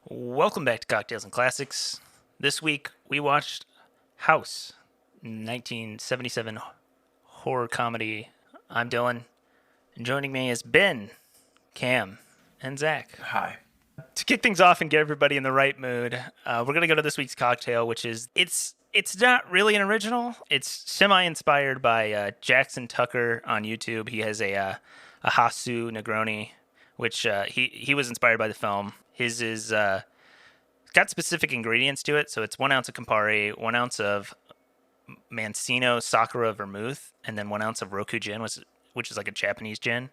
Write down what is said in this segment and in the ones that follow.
Welcome back to Cocktails and Classics. This week we watched House, 1977 horror comedy. I'm Dylan, and joining me is Ben, Cam, and Zach. Hi. To kick things off and get everybody in the right mood, we're gonna go to this week's cocktail, which is it's not really an original. It's semi-inspired by Jackson Tucker on YouTube. He has a Hasu Negroni, which he was inspired by the film. His is got specific ingredients to it, so it's 1 ounce of Campari, 1 ounce of Mancino Sakura Vermouth, and then 1 ounce of Roku gin, which is like a Japanese gin,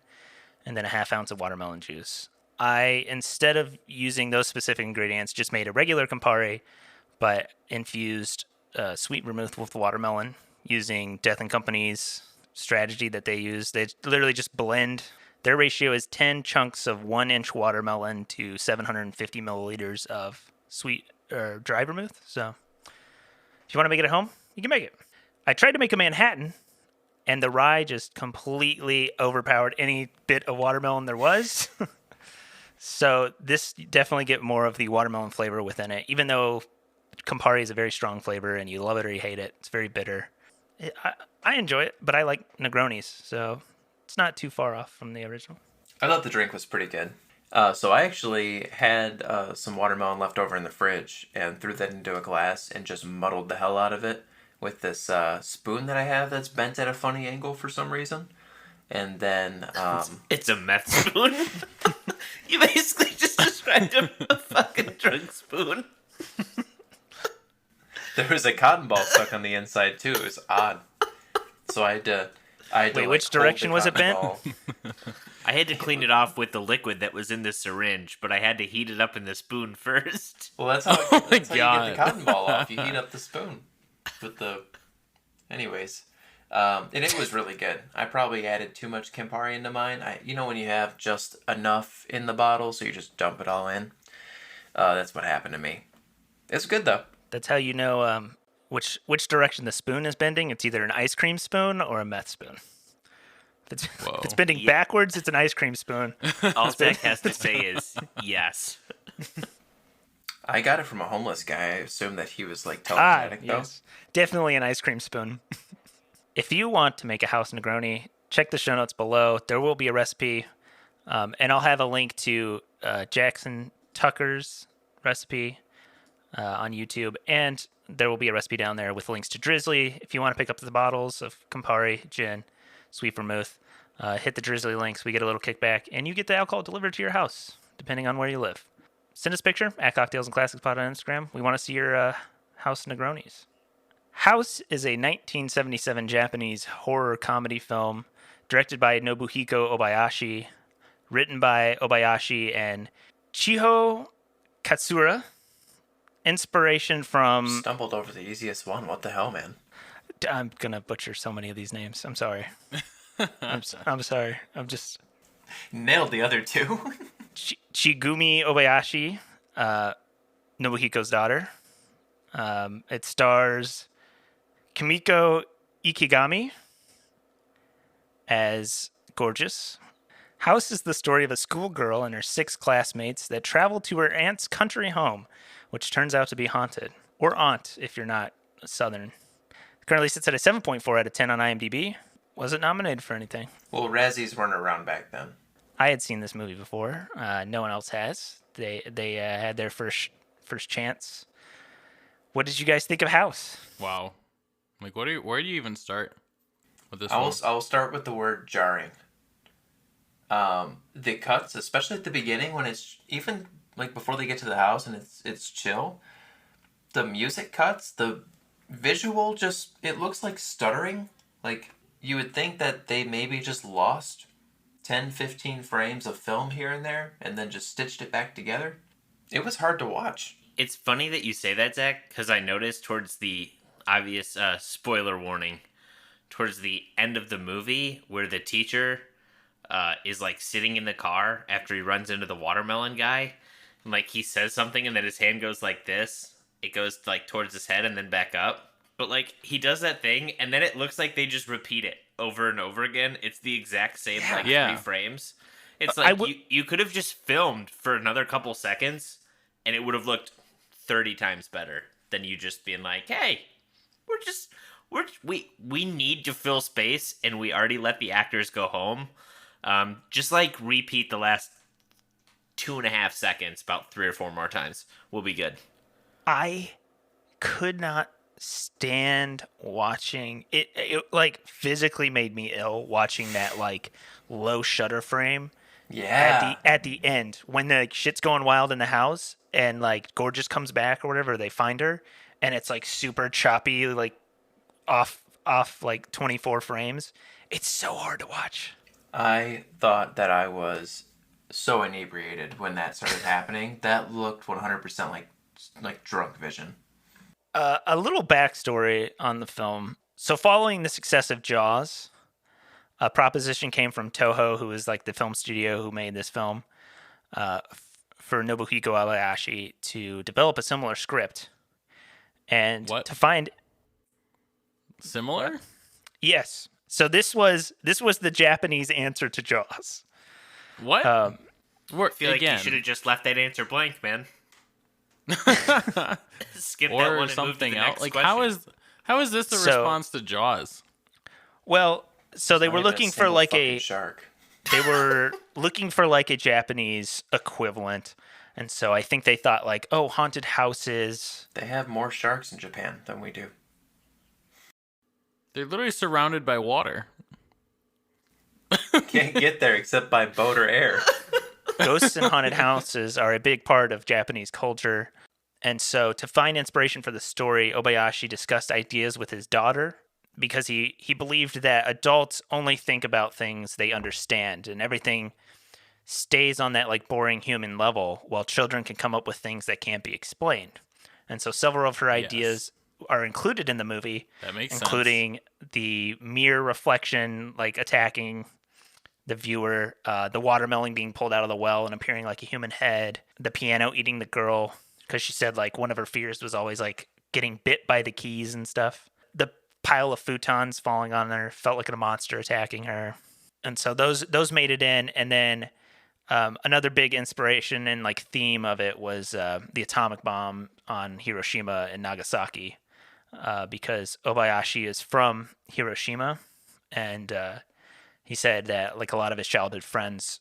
and then a ½ ounce of watermelon juice. I, instead of using those specific ingredients, just made a regular Campari, but infused sweet vermouth with watermelon using Death and Company's strategy that they use. They literally just blend. Their ratio is 10 chunks of 1-inch watermelon to 750 milliliters of sweet or dry vermouth. So if you want to make it at home, you can make it. I tried to make a Manhattan, and the rye just completely overpowered any bit of watermelon there was. So this definitely get more of the watermelon flavor within it, even though Campari is a very strong flavor and you love it or you hate it. It's very bitter. I enjoy it, but I like Negronis, so it's not too far off from the original. I thought the drink was pretty good. So I actually had some watermelon left over in the fridge and threw that into a glass and just muddled the hell out of it with this spoon that I have that's bent at a funny angle for some reason. And then... It's a meth spoon. You basically just described a fucking drug spoon. There was a cotton ball stuck on the inside too. It was odd. So I had to Wait, which direction was it bent? I had to clean it off with the liquid that was in the syringe, but I had to heat it up in the spoon first. Well, that's how you get the cotton ball off. You heat up the spoon with the... Anyways. And it was really good. I probably added too much Campari into mine. When you have just enough in the bottle, so you just dump it all in. That's what happened to me. It's good though. That's how you know which direction the spoon is bending. It's either an ice cream spoon or a meth spoon. If it's bending backwards, it's an ice cream spoon. All Zach has to say is yes. I got it from a homeless guy. I assume that he was like telekinetic though. Yes. Definitely an ice cream spoon. If you want to make a house Negroni, check the show notes below. There will be a recipe, and I'll have a link to Jackson Tucker's recipe on YouTube, and there will be a recipe down there with links to Drizzly. If you want to pick up the bottles of Campari, gin, sweet vermouth, hit the Drizzly links. We get a little kickback, and you get the alcohol delivered to your house, depending on where you live. Send us a picture at Cocktails and Classics Pod on Instagram. We want to see your house Negronis. House is a 1977 Japanese horror comedy film directed by Nobuhiko Ôbayashi, written by Ôbayashi and Chiho Katsura. Inspiration from... Stumbled over the easiest one. What the hell, man? I'm going to butcher so many of these names. I'm sorry. I'm sorry. I'm just... Nailed the other two. Chigumi Ôbayashi, Nobuhiko's daughter. It stars Kimiko Ikigami as Gorgeous. House is the story of a schoolgirl and her 6 classmates that travel to her aunt's country home, which turns out to be haunted. Or aunt, if you're not Southern. It currently sits at a 7.4 out of 10 on IMDb. Wasn't nominated for anything. Well, Razzies weren't around back then. I had seen this movie before. No one else has. They had their first chance. What did you guys think of House? Wow. Like, where do you even start with this I'll start with the word jarring. The cuts, especially at the beginning when it's even like before they get to the house and it's chill. The music cuts, the visual it looks like stuttering. Like you would think that they maybe just lost 10, 15 frames of film here and there and then just stitched it back together. It was hard to watch. It's funny that you say that, Zach, because I noticed towards the obvious spoiler warning, towards the end of the movie where the teacher is like sitting in the car after he runs into the watermelon guy, and like he says something and then his hand goes like this. It goes like towards his head and then back up. But like he does that thing and then it looks like they just repeat it over and over again. It's the exact same 3 frames. It's like you could have just filmed for another couple seconds and it would have looked 30 times better than you just being like, hey, we need to fill space, and we already let the actors go home. Just like repeat the last 2.5 seconds about 3 or 4 more times. We'll be good. I could not stand watching it. It like physically made me ill watching that like low shutter frame Yeah. at the end when the shit's going wild in the house and like Gorgeous comes back or whatever, they find her and it's like super choppy, like off like 24 frames. It's so hard to watch. I thought that I was so inebriated when that started happening. That looked 100% like drunk vision. A little backstory on the film. So following the success of Jaws, a proposition came from Toho, who is like the film studio who made this film, for Nobuhiko Ôbayashi to develop a similar script and What? to find. Similar? Yes. So this was the Japanese answer to Jaws. What? I feel like Again. you should have just left that answer blank, man. Skip that Or one and move to something the else. next Like question. how is this a So- response to Jaws? Well, so they Not were even looking for single like fucking a shark. they were looking for like a Japanese equivalent. And so I think they thought like, oh, haunted houses. They have more sharks in Japan than we do. They're literally surrounded by water. Can't get there except by boat or air. Ghosts and haunted houses are a big part of Japanese culture. And so to find inspiration for the story, Ôbayashi discussed ideas with his daughter because he believed that adults only think about things they understand and everything stays on that like boring human level while children can come up with things that can't be explained. And so several of her ideas are included in the movie, That makes sense. including the mirror reflection like attacking the viewer, the watermelon being pulled out of the well and appearing like a human head, the piano eating the girl because she said like one of her fears was always like getting bit by the keys and stuff. The pile of futons falling on her felt like a monster attacking her, and so those made it in. And then another big inspiration and like theme of it was the atomic bomb on Hiroshima and Nagasaki, because Ôbayashi is from Hiroshima, and he said that like a lot of his childhood friends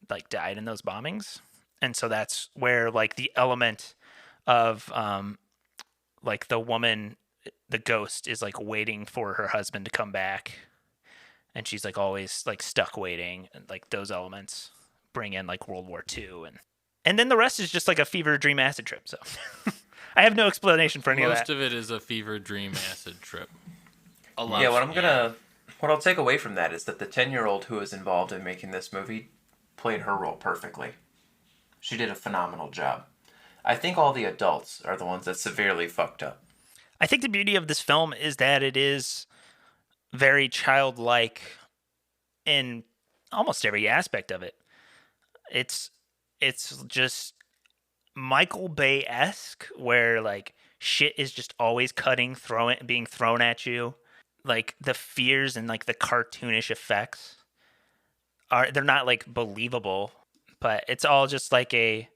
like died in those bombings, and so that's where like the element of like the woman, the ghost is like waiting for her husband to come back, and she's like always like stuck waiting, and like those elements bring in like World War II, and then the rest is just like a fever dream acid trip. So I have no explanation for any of Most that. of it is a fever dream acid trip. Yeah, what I'll take away from that is that the 10-year-old who was involved in making this movie played her role perfectly. She did a phenomenal job. I think all the adults are the ones that severely fucked up. I think the beauty of this film is that it is very childlike in almost every aspect of it. It's just Michael Bay-esque, where like shit is just always being thrown at you. Like the fears and like the cartoonish effects they're not like believable, but it's all just like a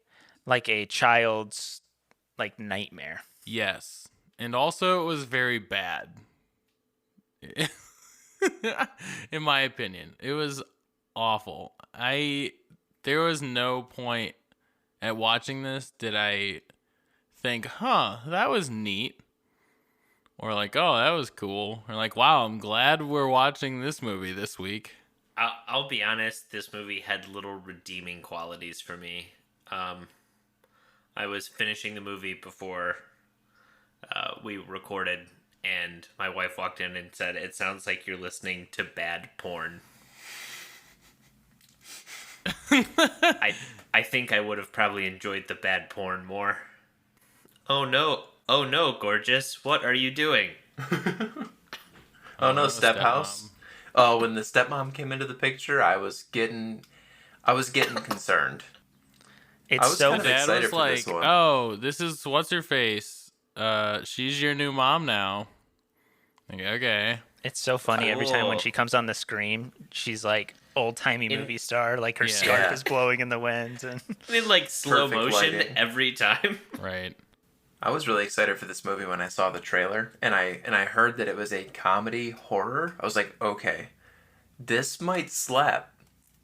child's like nightmare. Yes. And also it was very bad. In my opinion. It was awful. There was no point at watching this did I think, that was neat. Or like, oh, that was cool. Or like, wow, I'm glad we're watching this movie this week. I'll be honest, this movie had little redeeming qualities for me. I was finishing the movie before we recorded, and my wife walked in and said, "It sounds like you're listening to bad porn." I think I would have probably enjoyed the bad porn more. Oh no, gorgeous, what are you doing? Oh no, the step house. Oh, when the stepmom came into the picture, I was getting concerned. It's was so kind of Dad excited was for like, this one. oh, this is what's her face. She's your new mom now. Like, okay. It's so funny every time when Cool. she comes on the screen, she's like old-timey movie star. Like her Yeah. scarf is blowing in the wind. And in like slow Perfect motion lighting. every time. Right. I was really excited for this movie when I saw the trailer, and I heard that it was a comedy horror. I was like, okay, this might slap.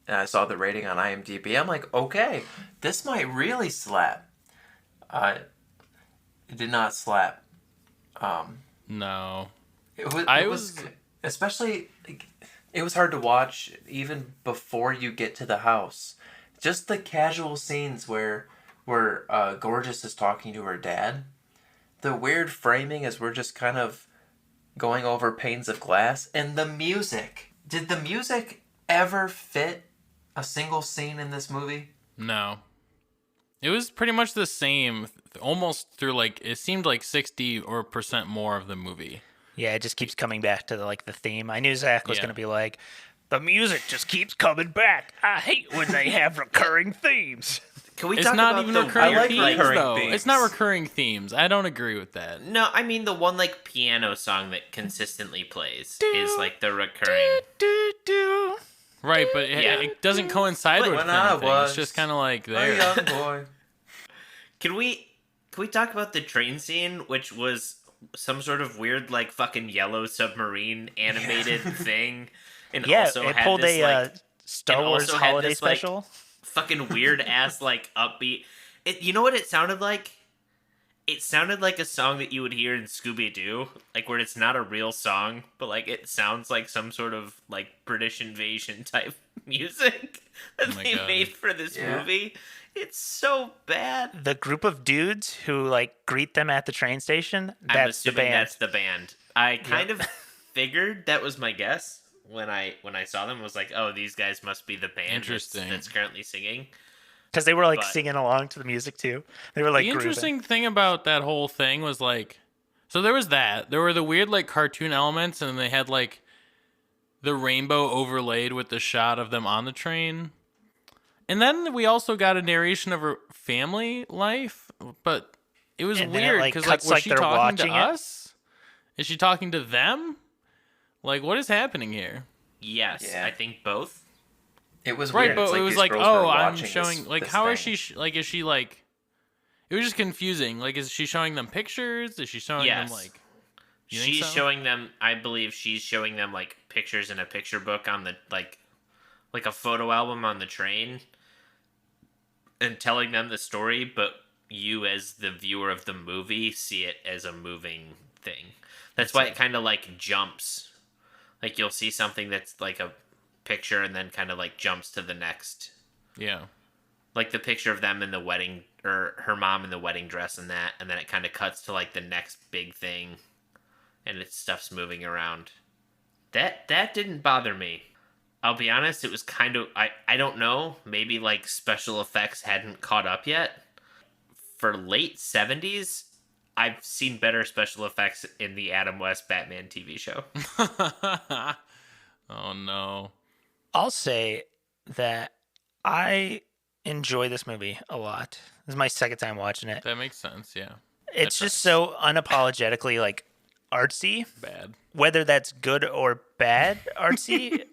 And I saw the rating on IMDb. I'm like, okay, this might really slap. It did not slap. No. It was especially like, it was hard to watch even before you get to the house. Just the casual scenes where Gorgeous is talking to her dad. The weird framing as we're just kind of going over panes of glass, and the music. Did the music ever fit a single scene in this movie? No. It was pretty much the same, almost through like it seemed like 60% more of the movie. yeah, it just keeps coming back to the theme. I knew Zach was Yeah. going to be like, the music just keeps coming back. I hate when they have recurring themes. Can we It's talk not about even the recurring weird, themes like, though. themes. It's not recurring themes. I don't agree with that. No, I mean the one like piano song that consistently plays is like the recurring. Do. Right, but Yeah. it doesn't coincide But with when I anything. was It's just kind of like A there. young boy. Can we talk about the train scene, which was some sort of weird like fucking yellow submarine animated thing, and Yeah, also it had pulled this, a like, Star and Wars also had holiday this, like, special. fucking weird ass like upbeat. You know what it sounded like? It sounded like a song that you would hear in Scooby Doo, like where it's not a real song, but like it sounds like some sort of like British invasion type music that my they God. made for this Yeah. movie. It's so bad. The group of dudes who greet them at the train station, I'm that's the assuming band. that's the band. I kind of figured that was my guess when I saw them. Was like, oh, these guys must be the band Interesting. that's currently singing. Because they were But- singing along to the music too. They were like The grooving. interesting thing about that whole thing was like, so there was that. There were the weird like cartoon elements, and they had like the rainbow overlaid with the shot of them on the train. And then we also got a narration of her family life, but it was And then it, weird like, because cuts was like she they're talking to watching it. us? Is she talking to them? Like, what is happening here? Yes, Yeah. I think both. It was Right, weird. but It's it was these like, girls were oh, I'm watching showing, this- like, this how is thing. she, like, is she, like, it was just confusing. Like, is she showing them pictures? Is she showing Yes. them, like, you think She's so? showing them. I believe she's showing them like pictures in a picture book on the like a photo album on the train, and telling them the story. But you, as the viewer of the movie, see it as a moving thing. That's why it kind of like jumps. Like you'll see something that's like a picture, and then kind of like jumps to the next. Yeah. Like the picture of them in the wedding, or her mom in the wedding dress, and that, and then it kind of cuts to like the next big thing, and it's stuff's moving around. That didn't bother me. I'll be honest, it was kind of I don't know, maybe like special effects hadn't caught up yet. For late 70s, I've seen better special effects in the Adam West Batman TV show. Oh, no. I'll say that I enjoy this movie a lot. This is my second time watching it. That makes sense, yeah. It's just so unapologetically artsy. Bad. Whether that's good or bad artsy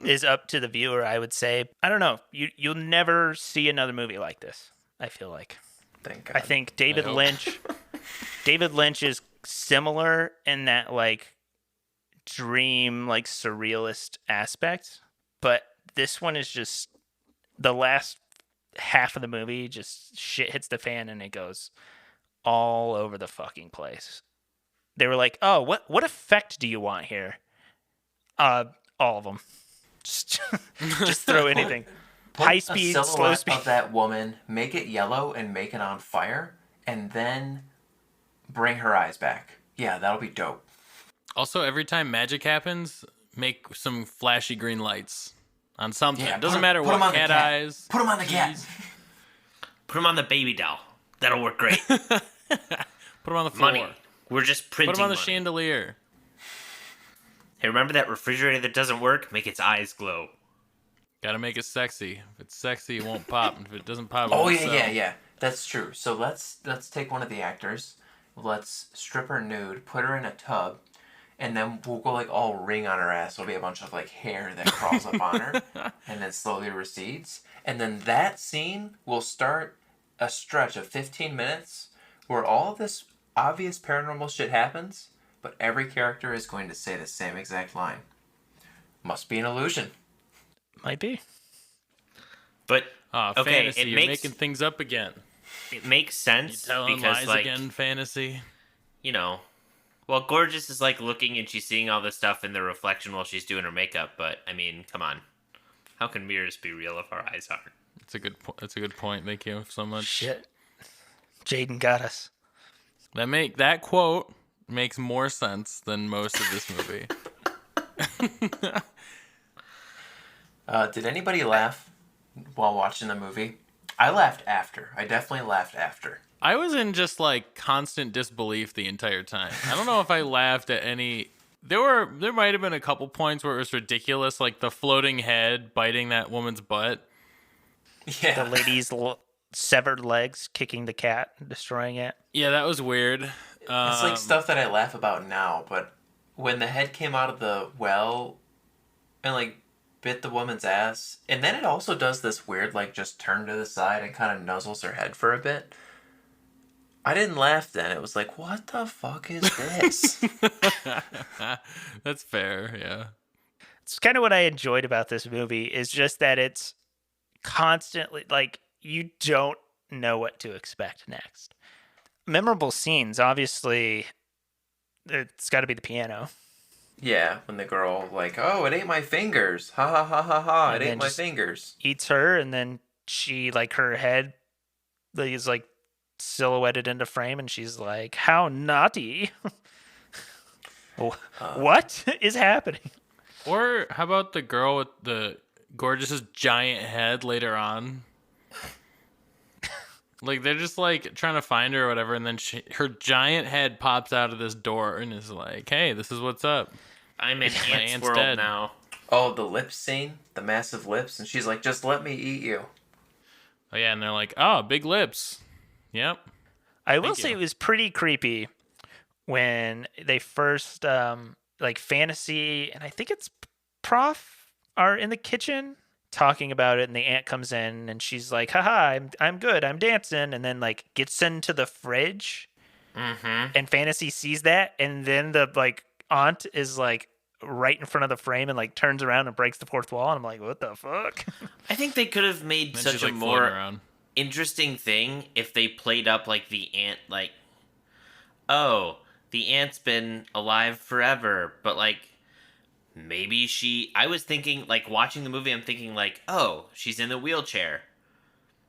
is up to the viewer, I would say. I don't know. You'll never see another movie like this, I feel like. Thank God. I think David hope. Lynch is similar in that dream surrealist aspect, but this one is just the last half of the movie, just shit hits the fan and it goes all over the fucking place. They were like, "Oh, what effect do you want here?" All of them. Just throw anything. Put High a speed, slow silhouette speed. of that woman, make it yellow and make it on fire, and then bring her eyes back. Yeah, that'll be dope. Also, every time magic happens, make some flashy green lights on something. Yeah, It doesn't put- matter put 'em what, on the cat cat. eyes. Put him on the cat. keys. Put them on the baby doll. That'll work great. Put them on the floor. Money. We're just printing Put them on the money. chandelier. Hey, remember that refrigerator that doesn't work? Make its eyes glow. Gotta make it sexy. If it's sexy, it won't pop. And if it doesn't pop, it Oh won't yeah, sell. yeah. That's true. So let's take one of the actors. Let's strip her nude, put her in a tub, and then we'll go like all ring on her ass. There'll be a bunch of like hair that crawls up on her, and then slowly recedes. And then that scene will start a stretch of 15 minutes where all this obvious paranormal shit happens, but every character is going to say the same exact line. Must be an illusion. Might be. But okay, fantasy, you're making things up again. It makes sense Telling because lies like again, fantasy. you know, well, Gorgeous is like looking and she's seeing all this stuff in the reflection while she's doing her makeup. But I mean, come on, how can mirrors be real if our eyes aren't? That's a good point. Thank you so much. Shit. Jaden got us. That quote makes more sense than most of this movie. Did anybody laugh while watching the movie? I laughed after. I definitely laughed after. I was in just like constant disbelief the entire time. I don't know if I laughed at any. There might have been a couple points where it was ridiculous, like the floating head biting that woman's butt. Yeah. The lady's severed legs kicking the cat, destroying it. Yeah, that was weird. It's like stuff that I laugh about now, but when the head came out of the well and like bit the woman's ass, and then it also does this weird like just turn to the side and kind of nuzzles her head for a bit. I didn't laugh then. It was like, what the fuck is this? That's fair, yeah. It's kind of what I enjoyed about this movie is just that it's constantly like you don't know what to expect next. Memorable scenes, obviously, it's got to be the piano. Yeah, when the girl like, oh, it ate my fingers. Ha ha ha ha ha, And it then ate my just fingers. Eats her, and then she, like, her head is, like, silhouetted into frame, and she's like, how naughty. What is happening? Or how about the girl with the Gorgeous's giant head later on? Like, they're just, like, trying to find her or whatever, and then her giant head pops out of this door and is like, hey, this is what's up. I'm in My Ant's aunt's world dead. now. Oh, the lip scene, the massive lips, and she's like, just let me eat you. Oh, yeah, and they're like, oh, big lips. Yep. I will Thank say you. it was pretty creepy when they first, like, Fantasy, and I think it's Prof, are in the kitchen talking about it, and the aunt comes in, and she's like, haha, I'm good, I'm dancing, and then, like, gets into the fridge, and Fantasy sees that, and then the, like, aunt is, like, right in front of the frame and, like, turns around and breaks the fourth wall, and I'm like, what the fuck? I think they could have made And such she's, a like, floating more around. interesting thing if they played up like the ant, like, oh, the ant's been alive forever, but like maybe I was thinking, like, watching the movie, I'm thinking like, oh, she's in the wheelchair,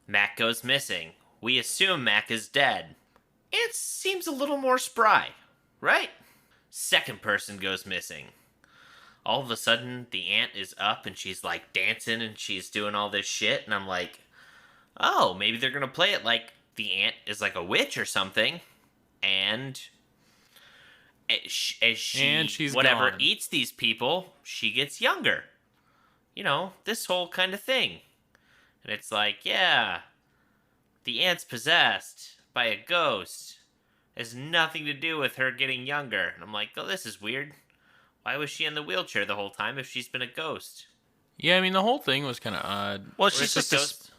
Mac goes missing, we assume Mac is dead. It seems a little more spry, right? Second person goes missing. All of a sudden, the aunt is up and she's like dancing and she's doing all this shit, and I'm like, oh, maybe they're gonna play it like the aunt is like a witch or something, and as she And she's whatever gone. eats these people, she gets younger. You know, this whole kind of thing. And it's like, yeah, the aunt's possessed by a ghost. It has nothing to do with her getting younger. And I'm like, oh, this is weird. Why was she in the wheelchair the whole time if she's been a ghost? Yeah, I mean, the whole thing was kind of odd. Well, Or she's is the just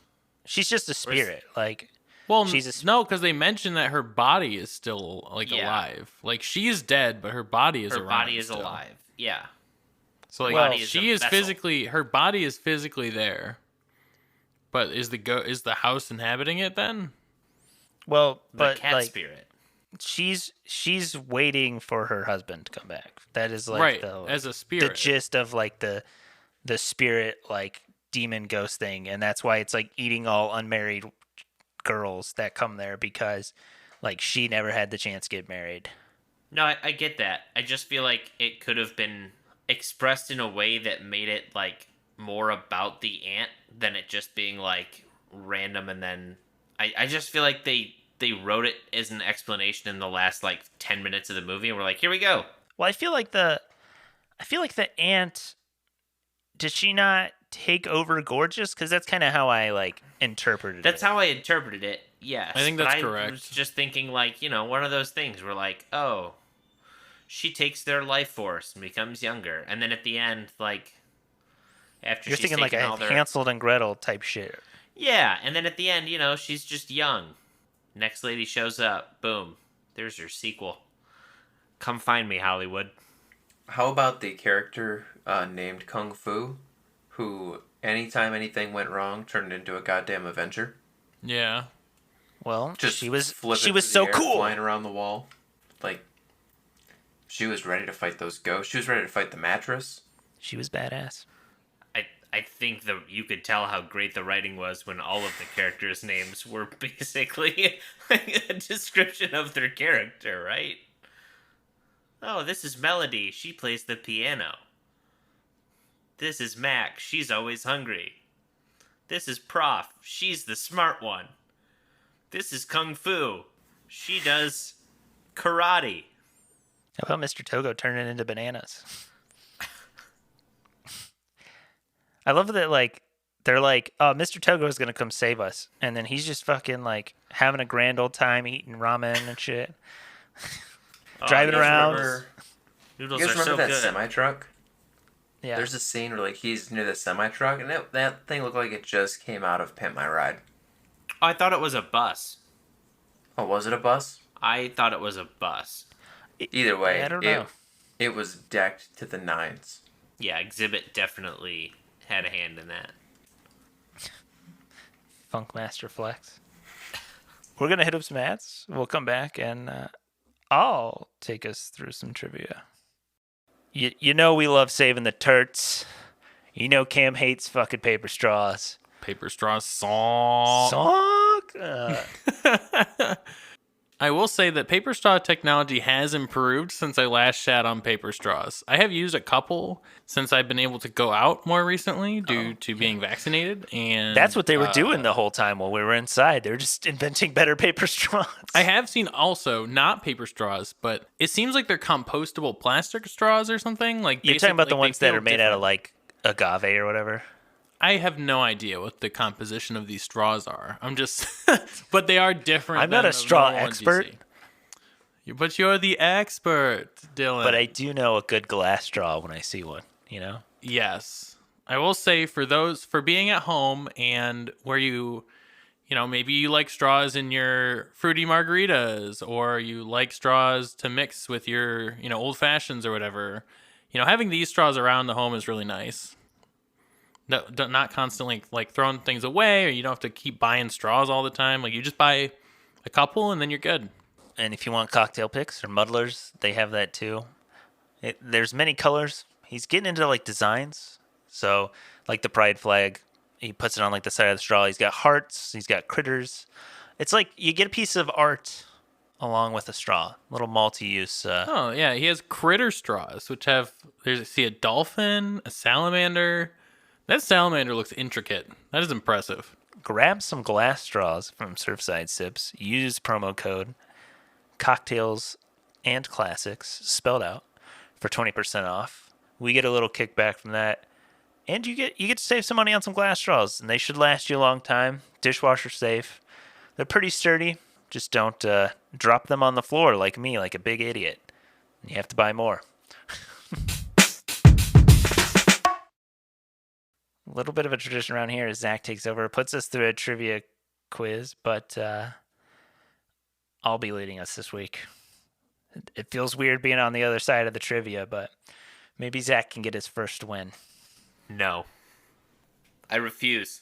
she's just a spirit. Like, Well, she's no, because they mentioned that her body is still, like, Yeah. alive. Like, she is dead, but her body is Her around body is still. alive. Yeah. So, like, Body is she a is vessel. physically, her body is physically there. But is the house inhabiting it then? well, The but cat like spirit. she's waiting for her husband to come back. That is like right, the as a the spirit. gist of like the spirit like demon ghost thing, and that's why it's like eating all unmarried girls that come there because like she never had the chance to get married. No, I get that. I just feel like it could have been expressed in a way that made it like more about the ant than it just being like random, and then I just feel like they wrote it as an explanation in the last like 10 minutes of the movie, and we're like, here we go. Well, I feel like the aunt, did she not take over Gorgeous? Because that's kind of how I like interpreted That's it. how I interpreted it. Yes, I think but that's I correct. was just thinking like, you know, one of those things where like, oh, she takes their life force and becomes younger. And then at the end, like, after You're she's thinking like taken a all their... Hansel and Gretel type shit. Yeah, and then at the end, she's just young. Next lady shows up. Boom. There's your sequel. Come find me, Hollywood. How about the character named Kung Fu, who anytime anything went wrong turned into a goddamn Avenger? Yeah. Well, Just she was flipping so through the air, cool. flying around the wall. Like, she was ready to fight those ghosts. She was ready to fight the mattress. She was badass. I think you could tell how great the writing was when all of the characters' names were basically like a description of their character, right? Oh, this is Melody. She plays the piano. This is Mac. She's always hungry. This is Prof. She's the smart one. This is Kung Fu. She does karate. How about Mr. Togo turning into bananas? I love that, like, they're like, oh, Mr. Togo is going to come save us. And then he's just fucking, like, having a grand old time eating ramen and shit. Driving around. Noodles You guys are so remember that good. semi-truck? Yeah. There's a scene where, like, he's near the semi-truck, and that thing looked like it just came out of Pimp My Ride. Oh, I thought it was a bus. Oh, was it a bus? I thought it was a bus. Either way, I don't know. it was decked to the nines. Yeah, Exhibit definitely had a hand in that. Funkmaster Flex. We're going to hit up some ads. We'll come back and I'll take us through some trivia. You know we love saving the turts. You know Cam hates fucking paper straws. Paper straws song. I will say that paper straw technology has improved since I last shat on paper straws. I have used a couple since I've been able to go out more recently due to being vaccinated. And That's what they were doing the whole time while we were inside. They were just inventing better paper straws. I have seen also not paper straws, but it seems like they're compostable plastic straws or something. Like You're talking about the like, ones they that feel are made out of different. like agave or whatever. I have no idea what the composition of these straws are. I'm just, but they are different. I'm not than a straw normal ones you expert. see. But you're the expert, Dylan. But I do know a good glass straw when I see one, you know? Yes. I will say for being at home and where maybe you like straws in your fruity margaritas or you like straws to mix with your, old fashions or whatever, having these straws around the home is really nice. No, not constantly like throwing things away, or you don't have to keep buying straws all the time. Like you just buy a couple and then you're good. And if you want cocktail picks or muddlers, they have that too. There's many colors. He's getting into like designs. So like the pride flag, he puts it on like the side of the straw. He's got hearts. He's got critters. It's like you get a piece of art along with a straw. Little multi-use. Oh yeah, he has critter straws, which see a dolphin, a salamander. That salamander looks intricate. That is impressive. Grab some glass straws from Surfside Sips. Use promo code cocktails and classics spelled out for 20% off. We get a little kickback from that, and you get to save some money on some glass straws, and they should last you a long time. Dishwasher safe. They're pretty sturdy. Just don't drop them on the floor like me, like a big idiot. You have to buy more. A little bit of a tradition around here is Zach takes over, puts us through a trivia quiz, but I'll be leading us this week. It feels weird being on the other side of the trivia, but maybe Zach can get his first win. No. I refuse.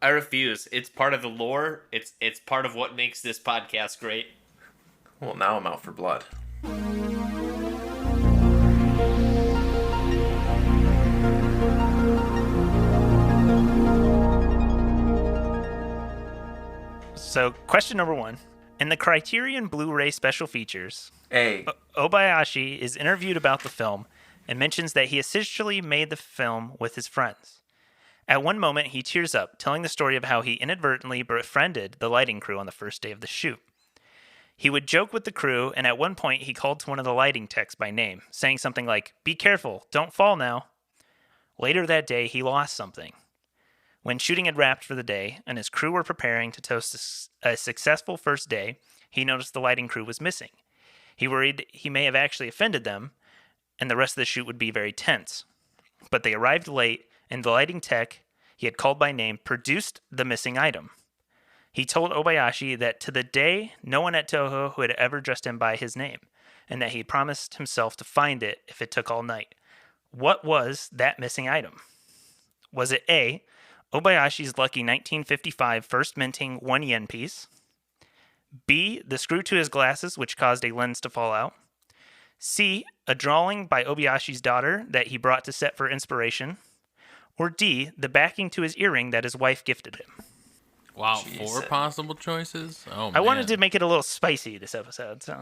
It's part of the lore. It's part of what makes this podcast great. Well, now I'm out for blood. So, question number 1. In the Criterion Blu-ray special features, Hey, Ôbayashi is interviewed about the film and mentions that he essentially made the film with his friends. At one moment, he tears up, telling the story of how he inadvertently befriended the lighting crew on the first day of the shoot. He would joke with the crew, and at one point, he called to one of the lighting techs by name, saying something like, "Be careful, don't fall now." Later that day, he lost something. When shooting had wrapped for the day, and his crew were preparing to toast a successful first day, he noticed the lighting crew was missing. He worried he may have actually offended them, and the rest of the shoot would be very tense. But they arrived late, and the lighting tech he had called by name produced the missing item. He told Ôbayashi that to the day, no one at Toho had ever addressed him by his name, and that he promised himself to find it if it took all night. What was that missing item? Was it A, Ôbayashi's lucky 1955 first minting 1 yen piece? B, the screw to his glasses, which caused a lens to fall out? C, a drawing by Ôbayashi's daughter that he brought to set for inspiration? Or D, the backing to his earring that his wife gifted him? Wow, Jeez. 4 possible choices? Oh, man. I wanted to make it a little spicy this episode, so...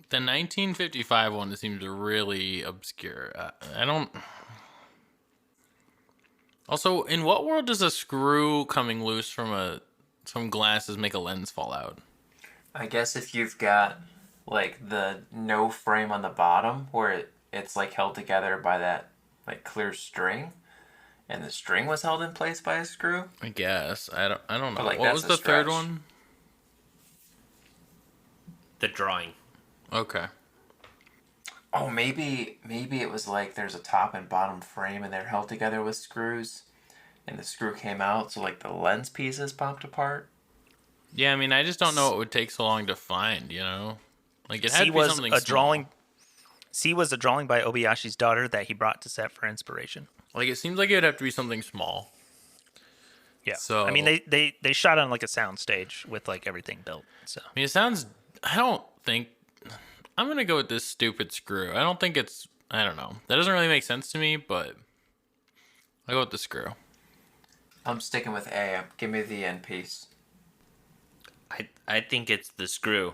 The 1955 one seems really obscure. I don't... Also, in what world does a screw coming loose from glasses make a lens fall out? I guess if you've got like the no frame on the bottom where it's like held together by that like clear string, and the string was held in place by a screw. I guess. I don't know. But, like, What was that's the a third stretch. one? The drawing. Okay. Oh, maybe it was like there's a top and bottom frame and they're held together with screws, and the screw came out, so like the lens pieces popped apart. Yeah, I mean, I just don't know what would take so long to find, you know? Like, it had C to be was something a small. drawing. C was a drawing by Ôbayashi's daughter that he brought to set for inspiration. Like, it seems like it would have to be something small. Yeah. So- I mean, they shot on like a sound stage with like everything built. So I mean, it sounds... I don't think... I'm going to go with this stupid screw. I don't think it's... I don't know. That doesn't really make sense to me, but... I'll go with the screw. I'm sticking with A. Give me the end piece. I think it's the screw.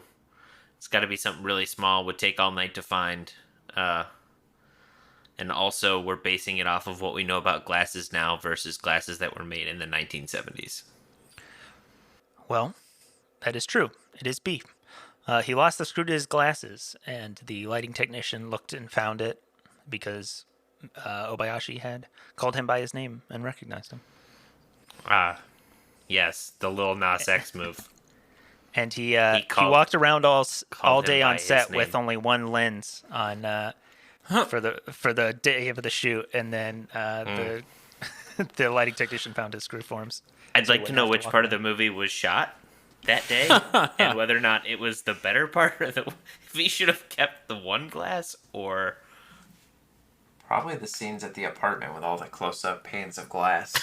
It's got to be something really small. Would take all night to find. And also, we're basing it off of what we know about glasses now versus glasses that were made in the 1970s. well, that is true. It is B. He lost the screw to his glasses, and the lighting technician looked and found it because Ôbayashi had called him by his name and recognized him. Yes, the Lil Nas X move. And he called- walked around all called day him on by his set with name. only one lens on for the day of the shoot, and then the lighting technician found his screw forms. I'd So like he to wouldn't know have which walk part of around. the movie was shot that day, and whether or not it was the better part, or if he should have kept the one glass, or... Probably the scenes at the apartment with all the close-up panes of glass.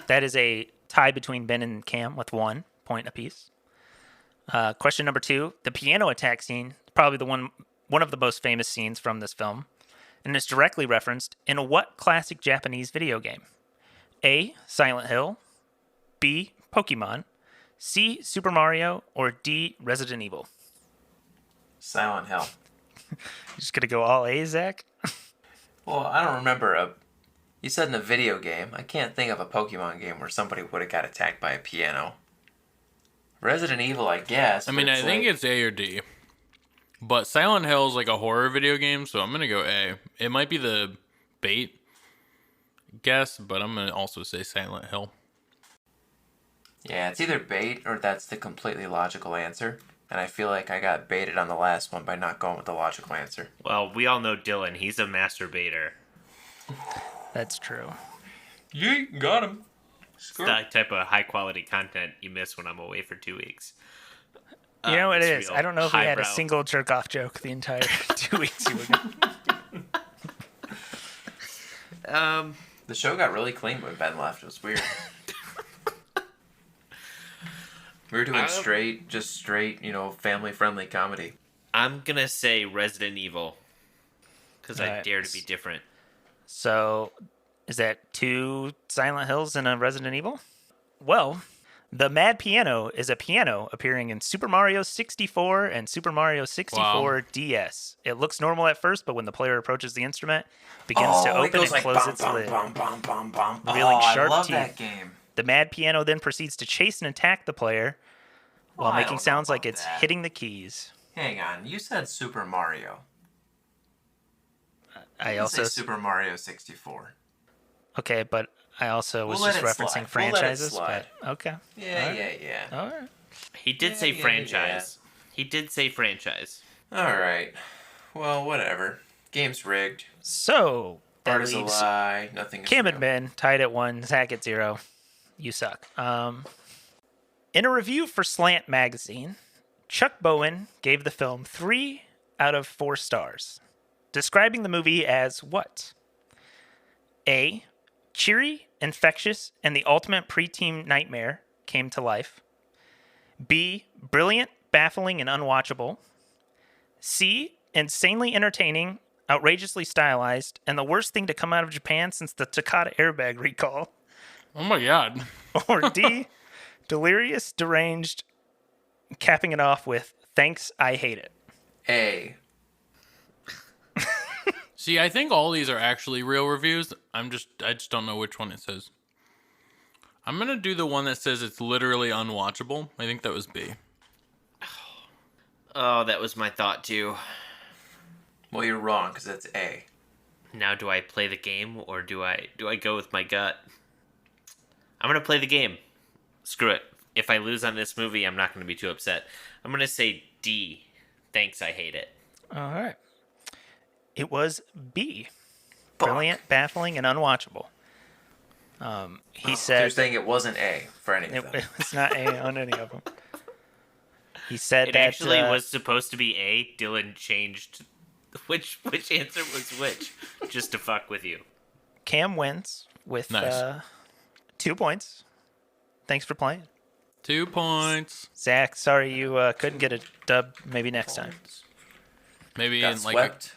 That is a tie between Ben and Cam with 1 point apiece. Question number 2: the piano attack scene, probably the one of the most famous scenes from this film, and is directly referenced in what classic Japanese video game? A. Silent Hill, B. Pokemon, C. Super Mario, or D. Resident Evil? Silent Hill. You just gonna go all A, Zach? Well, I don't remember You said in a video game. I can't think of a Pokemon game where somebody would have got attacked by a piano. Resident Evil, I guess. I mean, I think it's A or D. But Silent Hill is like a horror video game, so I'm going to go A. It might be the bait guess, but I'm going to also say Silent Hill. Yeah, it's either bait or that's the completely logical answer. And I feel like I got baited on the last one by not going with the logical answer. Well, we all know Dylan. He's a masturbator. That's true. You got him. It's that type of high-quality content you miss when I'm away for 2 weeks. You know what it It's is? real I don't know if we had a highbrow. single jerk-off joke the entire 2 weeks you were gone. The show got really clean when Ben left. It was weird. We were doing straight, family-friendly comedy. I'm going to say Resident Evil, because I Alright. dare to be different. So, is that 2 Silent Hills and a Resident Evil? Well, the Mad Piano is a piano appearing in Super Mario 64 and Super Mario 64 DS. It looks normal at first, but when the player approaches the instrument, it begins to open and close its lid. Revealing I sharp love teeth. that game. The Mad Piano then proceeds to chase and attack the player while I making don't know sounds like about it's that. hitting the keys. Hang on, you said Super Mario. I You also say Super Mario 64. okay, but I also was We'll let just it referencing slide. We'll let it franchises. slide. But okay, Yeah. all right. He did say Yeah. franchise. He did say franchise. Alright. Well, whatever. Game's rigged. So that Art is a leaves lie. Nothing is Cam real. and Ben tied at 1, Zach at 0. You suck. In a review for Slant magazine, Chuck Bowen gave the film 3 out of 4 stars, describing the movie as what? A. Cheery, infectious, and the ultimate preteen nightmare came to life. B. Brilliant, baffling, and unwatchable. C. Insanely entertaining, outrageously stylized, and the worst thing to come out of Japan since the Takata airbag recall. Oh my god. Or D. Delirious, deranged, capping it off with thanks, I hate it. A. See, I think all these are actually real reviews. I just don't know which one it says. I'm gonna do the one that says it's literally unwatchable. I think that was B. Oh, that was my thought too. Well, you're wrong, because that's A. Now, do I play the game or do I go with my gut? I'm gonna play the game. Screw it. If I lose on this movie, I'm not gonna be too upset. I'm gonna say D. Thanks, I hate it. All right. It was B. Fuck. Brilliant, baffling, and unwatchable. He said You're saying it wasn't A for any of them. it was not A on any of them. He said It that actually was supposed to be A. Dylan changed which answer was which, just to fuck with you. Cam wins with Nice. 2 points. Thanks for playing. 2 points. Zach, sorry you couldn't get a dub. Maybe next time. Maybe Got in like swept.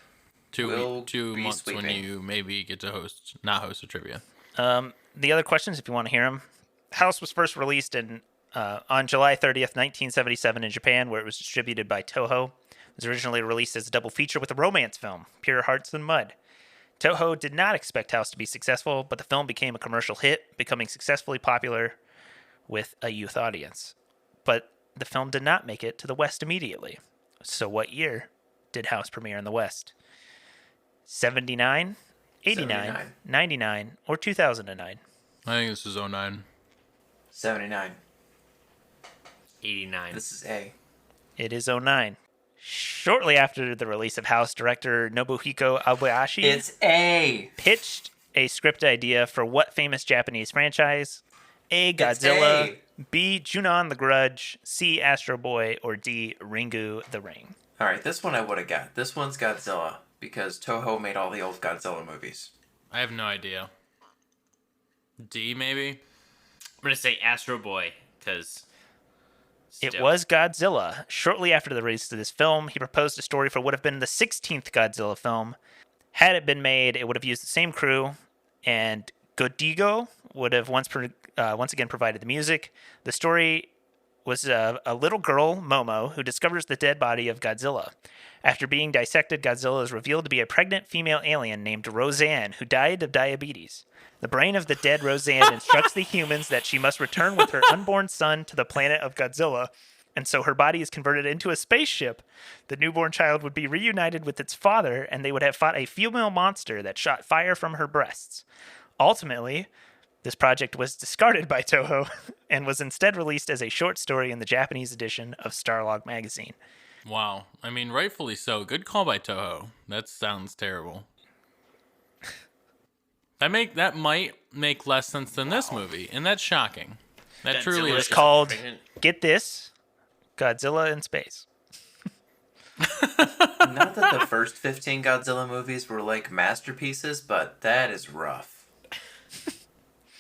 two Will be months when sweeping. you maybe get to not host a trivia. The other questions, if you want to hear them. House was first released on July 30th, 1977 in Japan, where it was distributed by Toho. It was originally released as a double feature with a romance film, Pure Hearts and Mud. Toho did not expect House to be successful, but the film became a commercial hit, becoming successfully popular with a youth audience. But the film did not make it to the West immediately. So what year did House premiere in the West? 79, 89, 79. 99, or 2009? I think this is 09. 79. 89. This is A. It is 09. Shortly after the release of House, director Nobuhiko Ôbayashi It's A. pitched a script idea for what famous Japanese franchise? A. It's Godzilla, A. B. Junon the Grudge, C. Astro Boy, or D. Ringu the Ring? All right, this one I would have got. This one's Godzilla because Toho made all the old Godzilla movies. I have no idea. D maybe? I'm going to say Astro Boy, because... It was Godzilla. Shortly after the release of this film, he proposed a story for what would have been the 16th Godzilla film. Had it been made, it would have used the same crew, and Godigo would have once again provided the music. The story was a little girl, Momo, who discovers the dead body of Godzilla. After being dissected, Godzilla is revealed to be a pregnant female alien named Roseanne, who died of diabetes. The brain of the dead Roseanne instructs the humans that she must return with her unborn son to the planet of Godzilla, and so her body is converted into a spaceship. The newborn child would be reunited with its father, and they would have fought a female monster that shot fire from her breasts. Ultimately, this project was discarded by Toho and was instead released as a short story in the Japanese edition of Starlog magazine. Wow. I mean, rightfully so. Good call by Toho. That sounds terrible. That might make less sense than this movie, and that's shocking. That truly Godzilla is is Called, pregnant. get this, Godzilla in Space. Not that the first 15 Godzilla movies were like masterpieces, but that is rough.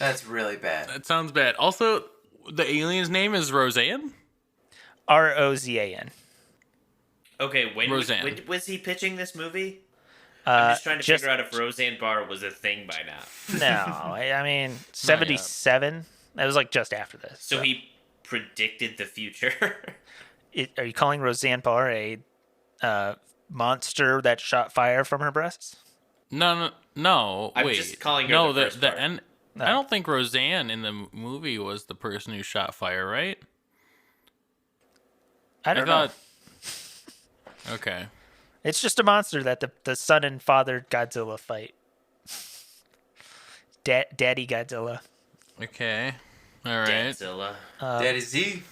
That's really bad. That sounds bad. Also, the alien's name is Roseanne? Rozan. Okay, when Roseanne. was he pitching this movie? I'm just trying to figure out if Roseanne Barr was a thing by now. No, I mean, 77. That was like just after this. So he predicted the future. Are you calling Roseanne Barr a monster that shot fire from her breasts? No. I'm wait. just calling her no, the first part. end. I don't think Roseanne in the movie was the person who shot fire, right? I don't know. Okay. It's just a monster that the son and father Godzilla fight. Daddy Godzilla. Okay. All right. Godzilla. Daddy Z.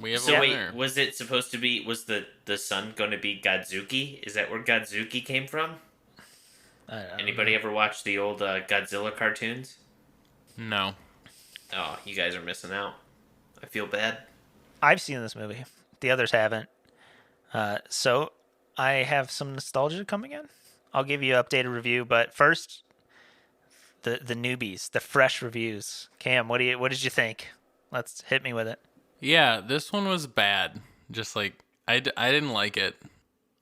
We have So a wait, winner. was it supposed to be? Was the son going to be Godzuki? Is that where Godzuki came from? I don't Anybody know. ever watch the old Godzilla cartoons? No. Oh, you guys are missing out. I feel bad. I've seen this movie. The others haven't. So I have some nostalgia coming in. I'll give you an updated review, but first, the newbies, the fresh reviews. Cam, what did you think? Let's hit me with it. Yeah, this one was bad. Just like, I didn't like it.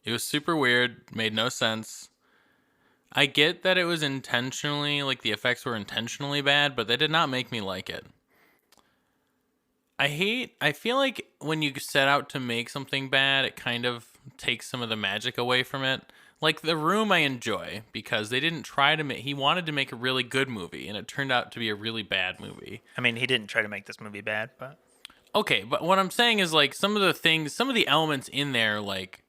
It was super weird, made no sense. I get that it was intentionally, like the effects were intentionally bad, but they did not make me like it. I feel like when you set out to make something bad, it kind of takes some of the magic away from it. Like The Room I enjoy because they didn't try to make, he wanted to make a really good movie and it turned out to be a really bad movie. I mean, he didn't try to make this movie bad, but Okay, but what I'm saying is like some of the things, some of the elements in there like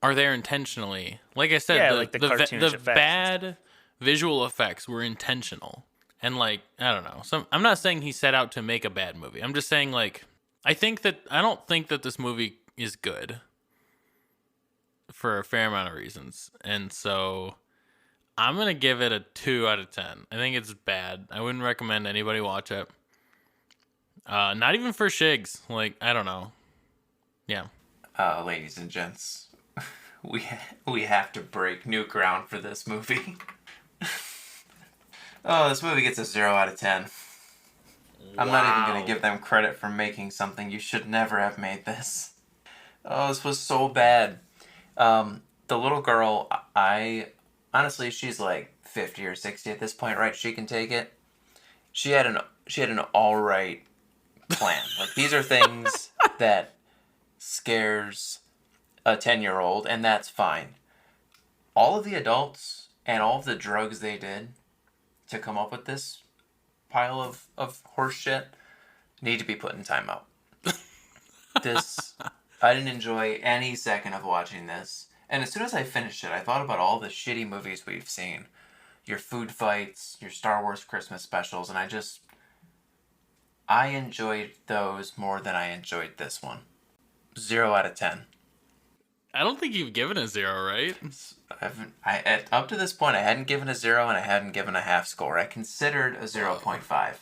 are there intentionally. Like I said, Yeah, like the cartoonish the effects and bad visual effects were intentional. And like, I don't know. I'm not saying he set out to make a bad movie. I'm just saying like I don't think that this movie is good for a fair amount of reasons. And so I'm going to give it a 2 out of 10. I think it's bad. I wouldn't recommend anybody watch it. Not even for Shigs. Like, I don't know. Yeah. Ladies and gents, we have to break new ground for this movie. Oh, this movie gets a 0 out of 10. I'm not even going to give them credit for making something. You should never have made this. Oh, this was so bad. The little girl, honestly, she's like 50 or 60 at this point, right? She can take it. She had an all right plan. Like, these are things that scares a 10-year-old, and that's fine. All of the adults and all of the drugs they did to come up with this pile of horse shit need to be put in timeout. I didn't enjoy any second of watching this. And as soon as I finished it, I thought about all the shitty movies we've seen. Your food fights, your Star Wars Christmas specials, and I enjoyed those more than I enjoyed this one. 0 out of 10. I don't think you've given a 0, right? Up to this point, I hadn't given a 0 and I hadn't given a half score. I considered a 0.5.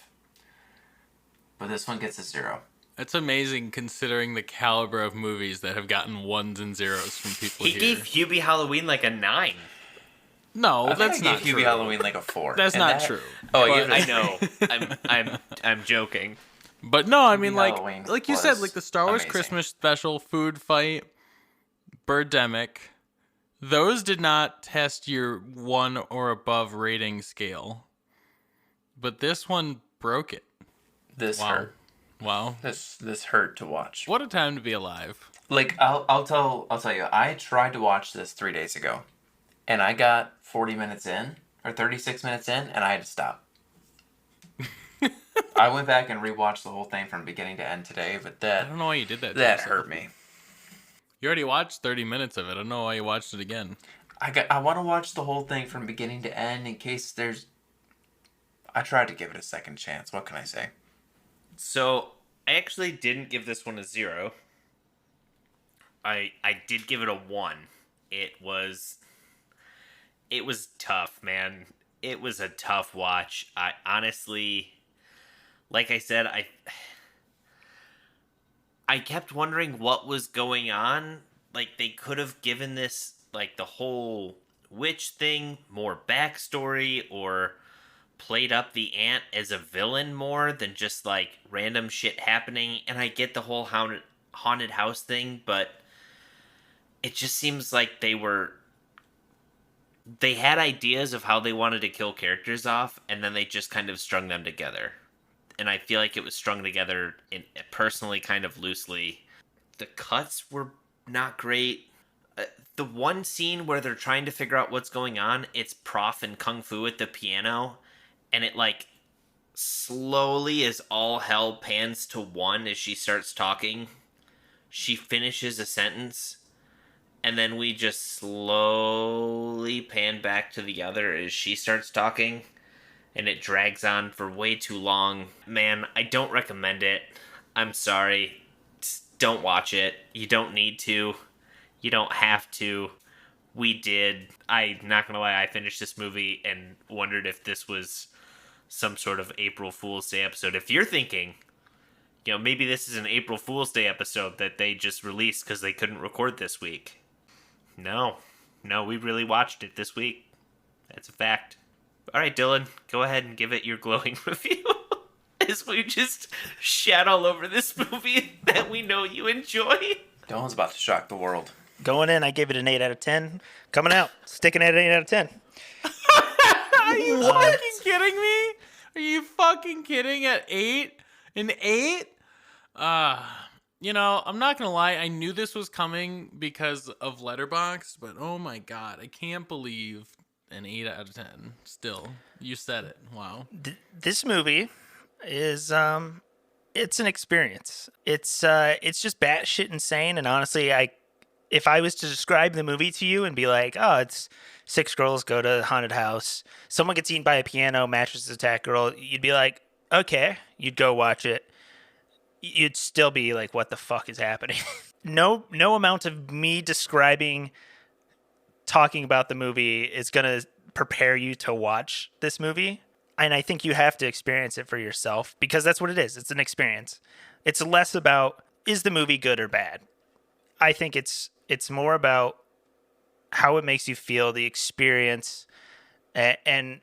But this one gets a 0. That's amazing considering the caliber of movies that have gotten 1s and 0s from people He here. gave Hubie Halloween like a 9. No, that's not I true. gave Hubie Halloween like a 4. That's And not true. Oh, But- I know. I'm joking. But no, I mean, Halloween like you said, was like the Star Wars amazing. Christmas special, Food Fight, Birdemic, those did not test your 1 or above rating scale. But this one broke it. This Wow. hurt. Wow. This hurt to watch. What a time to be alive. Like, I'll tell you, I tried to watch this 3 days ago, and I got 40 minutes in, or 36 minutes in, and I had to stop. I went back and rewatched the whole thing from beginning to end today, but I don't know why you did that. to that yourself. hurt me. You already watched 30 minutes of it. I don't know why you watched it again. I want to watch the whole thing from beginning to end in case there's... I tried to give it a second chance. What can I say? So I actually didn't give this one a 0. I did give it a 1. It was tough, man. It was a tough watch. I honestly, like I said, I kept wondering what was going on. Like, they could have given this, like, the whole witch thing more backstory, or played up the aunt as a villain more than just, like, random shit happening. And I get the whole haunted house thing, but it just seems like they had ideas of how they wanted to kill characters off, and then they just kind of strung them together. And I feel like it was strung together personally kind of loosely. The cuts were not great. The one scene where they're trying to figure out what's going on, it's Prof and Kung Fu at the piano, and it like slowly, as all hell pans to one as she starts talking, she finishes a sentence, and then we just slowly pan back to the other as she starts talking, and it drags on for way too long. Man, I don't recommend it. I'm sorry. don't watch it. You don't need to. You don't have to. We did. I'm not gonna lie, I finished this movie and wondered if this was some sort of April Fool's Day episode. If you're thinking, maybe this is an April Fool's Day episode that they just released because they couldn't record this week. No, we really watched it this week. That's a fact. All right, Dylan, go ahead and give it your glowing review as we just shat all over this movie that we know you enjoy. Dylan's about to shock the world. Going in, I gave it an 8 out of 10. Coming out, sticking at an 8 out of 10. Are you fucking kidding me? Are you fucking kidding? At 8? An 8? I'm not gonna lie, I knew this was coming because of Letterboxd, but oh my god, I can't believe an 8 out of 10. Still, you said it. Wow. This movie is it's an experience. It's just batshit insane, and honestly, if I was to describe the movie to you and be like, oh, it's 6 girls go to a haunted house, someone gets eaten by a piano, mattresses attack girl, you'd be like, okay, you'd go watch it. You'd still be like, what the fuck is happening? No amount of me talking about the movie is going to prepare you to watch this movie. And I think you have to experience it for yourself because that's what it is. It's an experience. It's less about, is the movie good or bad? I think it's more about how it makes you feel, the experience, and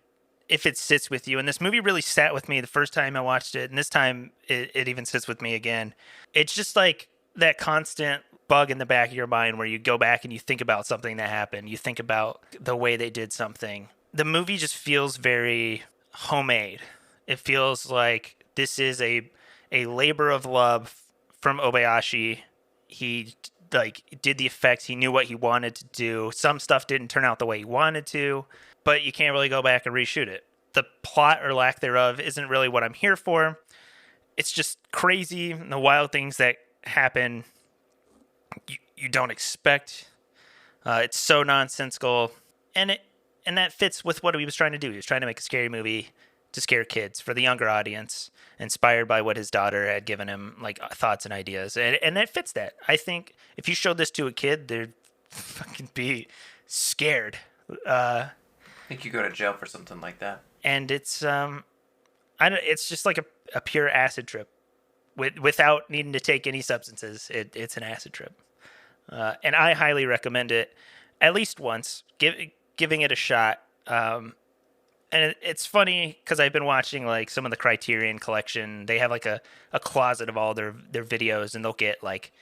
if it sits with you. And this movie really sat with me the first time I watched it, and this time it even sits with me again. It's just like that constant bug in the back of your mind where you go back and you think about something that happened. You think about the way they did something. The movie just feels very homemade. It feels like this is a labor of love from Ôbayashi. He did the effects. He knew what he wanted to do. Some stuff didn't turn out the way he wanted to, but you can't really go back and reshoot it. The plot or lack thereof isn't really what I'm here for. It's just crazy, and the wild things that happen you don't expect. It's so nonsensical, and that fits with what he was trying to do. He was trying to make a scary movie to scare kids for the younger audience, inspired by what his daughter had given him, like thoughts and ideas, and that fits that. I think if you showed this to a kid, they'd fucking be scared. I think you go to jail for something like that. And it's it's just like a pure acid trip, without needing to take any substances. It's an acid trip, and I highly recommend it at least once, giving it a shot. And it's funny because I've been watching like some of the Criterion collection. They have like a closet of all their videos, and they'll get like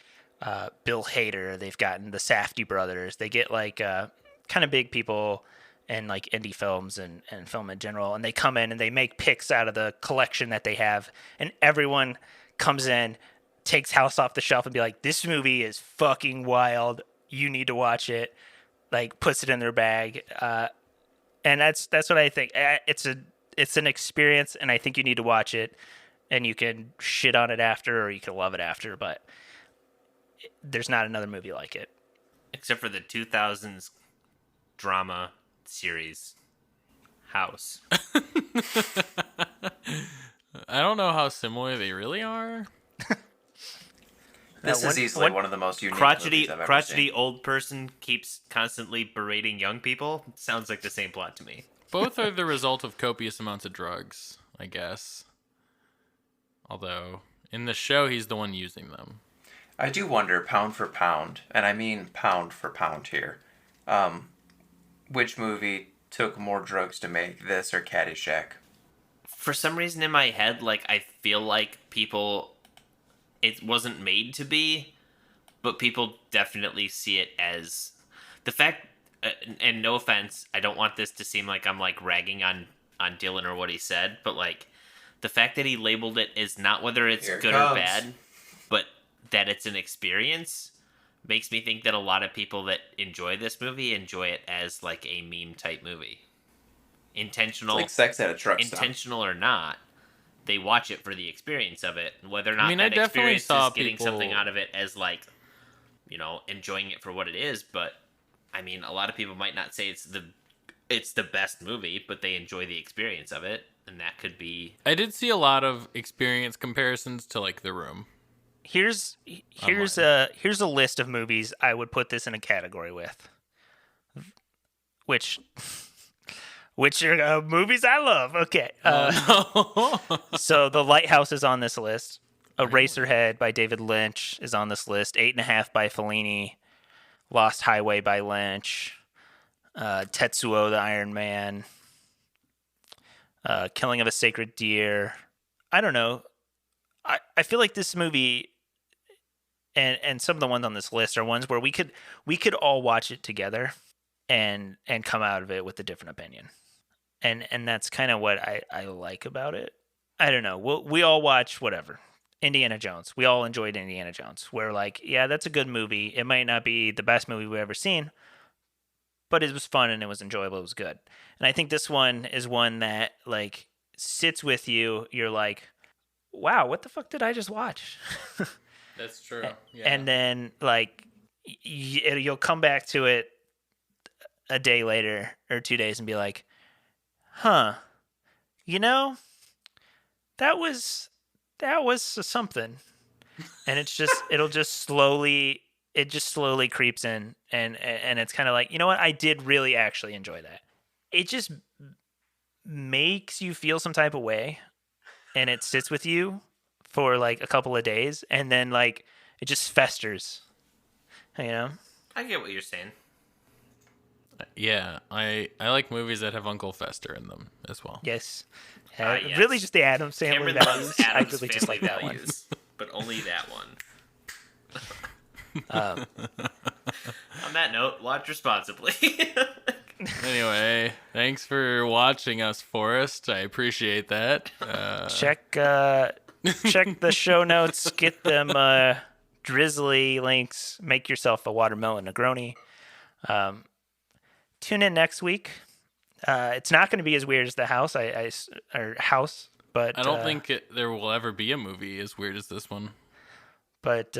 Bill Hader. They've gotten the Safdie brothers. They get like kind of big people and like indie films and film in general. And they come in and they make picks out of the collection that they have. And everyone comes in, takes House off the shelf and be like, this movie is fucking wild. You need to watch it. Like puts it in their bag. And that's what I think. It's an experience, and I think you need to watch it. And you can shit on it after, or you can love it after. But there's not another movie like it, except for the 2000s drama series House. I don't know how similar they really are. This is easily one of the most unique movies I've ever crotchety seen. old person keeps constantly berating young people. Sounds like the same plot to me. Both are the result of copious amounts of drugs, I guess. Although, in the show, he's the one using them. I do wonder, pound for pound, and I mean pound for pound here, which movie took more drugs to make, this or Caddyshack? For some reason in my head, like, I feel like it wasn't made to be, but people definitely see it as the fact, and no offense, I don't want this to seem like I'm like ragging on Dylan or what he said, but like the fact that he labeled it as not whether it's Here it good comes. or bad, but that it's an experience makes me think that a lot of people that enjoy this movie enjoy it as like a meme type movie. Intentional, It's like Sex at a Truck Stop. intentional or not, they watch it for the experience of it. Whether or not I that definitely experience saw is getting people something out of it as like, enjoying it for what it is. But I mean, a lot of people might not say it's the best movie, but they enjoy the experience of it, and that could be. I did see a lot of experience comparisons to like The Room. Here's here's a list of movies I would put this in a category with, which are movies I love. Okay, so The Lighthouse is on this list. Eraserhead by David Lynch is on this list. 8.5 by Fellini. Lost Highway by Lynch. Tetsuo the Iron Man. Killing of a Sacred Deer. I don't know. I feel like this movie and some of the ones on this list are ones where we could all watch it together and come out of it with a different opinion. And that's kind of what I like about it. I don't know. We all watch whatever. Indiana Jones. We all enjoyed Indiana Jones. We're like, yeah, that's a good movie. It might not be the best movie we've ever seen, but it was fun and it was enjoyable. It was good. And I think this one is one that like sits with you. You're like, wow, what the fuck did I just watch? That's true. Yeah. And then like you'll come back to it a day later or 2 days and be like, huh, you know, that was something. And it's just it just slowly creeps in and it's kind of like, you know what, I did really actually enjoy that. It just makes you feel some type of way and it sits with you for like a couple of days and then like it just festers, you know. I get what you're saying. Yeah, I like movies that have Uncle Fester in them as well. Yes. Yes. Really just the Adam Sandler Cameron values. loves Adam's I really family just like that one. values, but only that one. On that note, watch responsibly. Anyway, thanks for watching us, Forrest. I appreciate that. Check the show notes. Get them drizzly links. Make yourself a watermelon Negroni. Tune in next week. It's not going to be as weird as The House. House, but I don't think there will ever be a movie as weird as this one. But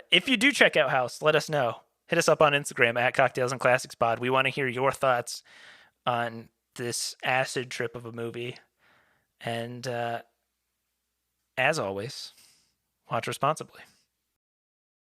if you do check out House, let us know. Hit us up on Instagram at Cocktails and Classics Pod. We want to hear your thoughts on this acid trip of a movie. And as always, watch responsibly.